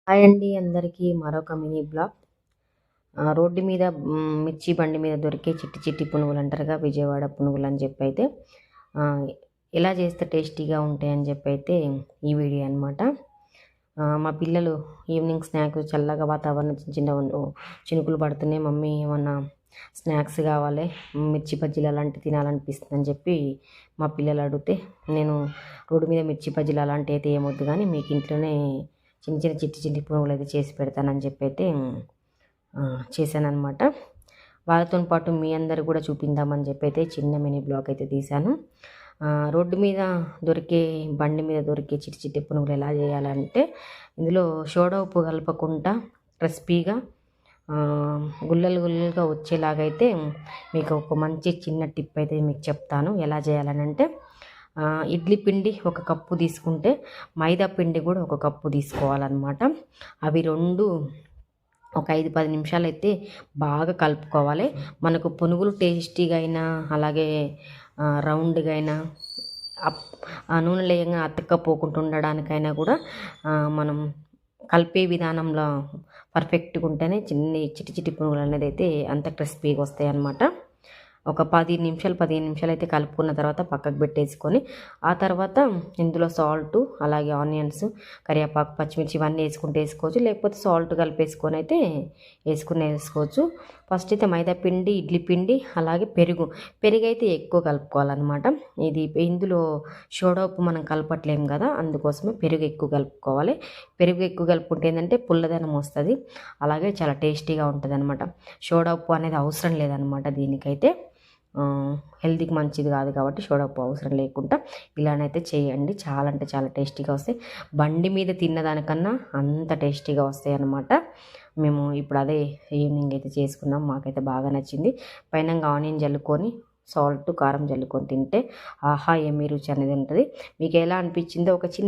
Hi అండి అందరికీ మరొక మినీ బ్లాగ్. రోడ్డు మీద మిర్చి బండి మీద దొరికే చిట్టి చిట్టి పునుగులు అంటారుగా, విజయవాడ పునుగులు అని చెప్పి అయితే ఎలా చేస్తే టేస్టీగా ఉంటాయని చెప్పి అయితే ఈ వీడియో అనమాట. మా పిల్లలు ఈవినింగ్ స్నాక్ చల్లగా వాతావరణం చిన్న చిన్న చినుకులు పడుతున్నాయి, మమ్మీ ఏమన్నా స్నాక్స్ కావాలి, మిర్చి బజ్జీలు అలాంటివి తినాలనిపిస్తుంది అని చెప్పి మా పిల్లలు అడిగితే, నేను రోడ్డు మీద మిర్చి బజ్జీలు అలాంటివి అయితే ఏమొద్దు కానీ మీకు ఇంట్లోనే చిన్న చిన్న చిట్టి చిట్టి పునుగులు అయితే చేసి పెడతానని చెప్పి అయితే చేశానమాట. వాళ్ళతో పాటు మీ అందరు కూడా చూపిందామని చెప్పి అయితే చిన్న మినీ బ్లాగ్ అయితే తీశాను. రోడ్డు మీద దొరికే బండి మీద దొరికే చిట్టి చిట్టి పునుగులు ఎలా చేయాలంటే, ఇందులో సోడా ఉప్పు కలపకుండా క్రిస్పీగా గుల్లలు గుల్లలుగా వచ్చేలాగైతే మీకు ఒక మంచి చిన్న టిప్ అయితే మీకు చెప్తాను ఎలా చేయాలని. అంటే ఇడ్లీ పిండి ఒక కప్పు తీసుకుంటే మైదా పిండి కూడా ఒక కప్పు తీసుకోవాలన్నమాట. అవి రెండు ఒక 5-10 నిమిషాలు అయితే బాగా కలుపుకోవాలి. మనకు పునుగులు టేస్టీగా అయినా అలాగే రౌండ్గా అయినా ఆ నూనె లేయంగా అతుక్కపోకుండా ఉండడానికైనా కూడా మనం కలిపే విధానంలో పర్ఫెక్ట్గా ఉంటేనే చిట్టి చిట్టి పునుగులు అనేది అయితే అంత క్రిస్పీగా వస్తాయి అన్నమాట. ఒక 15 నిమిషాలు అయితే కలుపుకున్న తర్వాత పక్కకు పెట్టేసుకొని, ఆ తర్వాత ఇందులో సాల్టు అలాగే ఆనియన్స్, కరివేపాకు, పచ్చిమిర్చి ఇవన్నీ వేసుకోవచ్చు, లేకపోతే సాల్ట్ కలిపేసుకొని అయితే వేసుకోవచ్చు. ఫస్ట్ అయితే మైదా పిండి, ఇడ్లీ పిండి అలాగే పెరుగు అయితే ఎక్కువ కలుపుకోవాలన్నమాట. ఇందులో సోడా ఉప్పు మనం కలపట్లేము కదా, అందుకోసమే పెరుగు ఎక్కువ కలుపుకోవాలి. పెరుగు ఎక్కువ కలుపుకుంటే ఏంటంటే పుల్లదనం వస్తుంది, అలాగే చాలా టేస్టీగా ఉంటుంది అనమాట. సోడా ఉప్పు అనేది అవసరం లేదనమాట దీనికైతే. హెల్తీకి మంచిది కాదు కాబట్టి సోడా ఉప్పు అవసరం లేకుండా ఇలానైతే చేయండి. చాలా అంటే చాలా టేస్టీగా వస్తాయి. బండి మీద తిన్నదానికన్నా అంత టేస్టీగా వస్తాయి అన్నమాట. మేము ఇప్పుడు అదే ఈవినింగ్ అయితే చేసుకున్నాం, మాకైతే బాగా నచ్చింది. పైన ఆనియన్ జల్లుకొని సాల్ట్ కారం జల్లుకొని తింటే ఆహా ఏమీ రుచి అనేది ఉంటుంది. మీకు ఎలా అనిపించిందో ఒక చిన్న